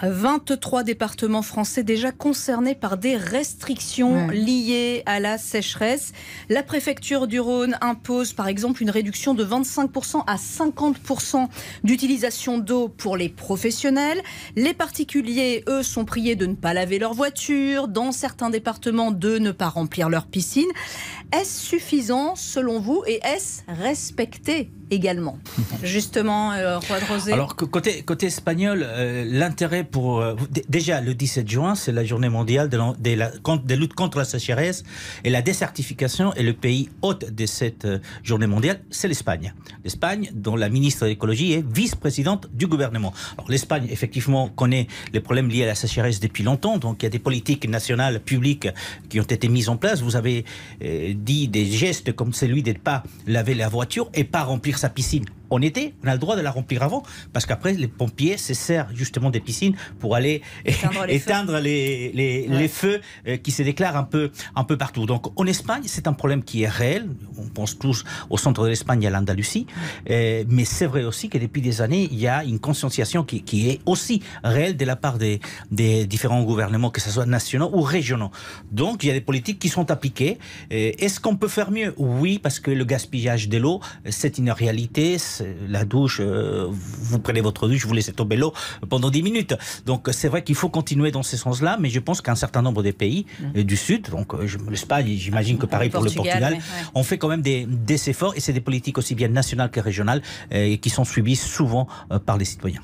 23 départements français déjà concernés par des restrictions liées à la sécheresse. La préfecture du Rhône impose par exemple une réduction de 25% à 50% d'utilisation d'eau pour les professionnels. Les particuliers, eux, sont priés de ne pas laver leur voiture, dans certains départements de ne pas remplir leur piscine. Est-ce suffisant selon vous et est-ce respecté également? Justement, Roi de Rosé. Alors, côté espagnol, l'intérêt pour... déjà, le 17 juin, c'est la journée mondiale de lutte contre la sécheresse et la désertification. Et le pays hôte de cette journée mondiale, c'est l'Espagne. L'Espagne, dont la ministre de l'écologie est vice-présidente du gouvernement. Alors, l'Espagne, effectivement, connaît les problèmes liés à la sécheresse depuis longtemps. Donc, il y a des politiques nationales, publiques, qui ont été mises en place. Vous avez dit des gestes comme celui de ne pas laver la voiture et pas remplir sa piscine en été. On a le droit de la remplir avant, parce qu'après, les pompiers se servent justement des piscines pour aller éteindre les feux qui se déclarent un peu partout. Donc, en Espagne, c'est un problème qui est réel. On pense tous au centre de l'Espagne, à l'Andalousie. Mais c'est vrai aussi que depuis des années, il y a une conscientisation qui est aussi réelle de la part des différents gouvernements, que ce soit nationaux ou régionaux. Donc, il y a des politiques qui sont appliquées. Est-ce qu'on peut faire mieux? Oui, parce que le gaspillage de l'eau, c'est une réalité. La douche, vous prenez votre douche, vous laissez tomber l'eau pendant 10 minutes. Donc c'est vrai qu'il faut continuer dans ce sens-là, mais je pense qu'un certain nombre des pays du Sud, donc l'Espagne, j'imagine que pareil pour le Portugal, on fait quand même des efforts, et c'est des politiques aussi bien nationales que régionales qui sont suivies souvent par les citoyens.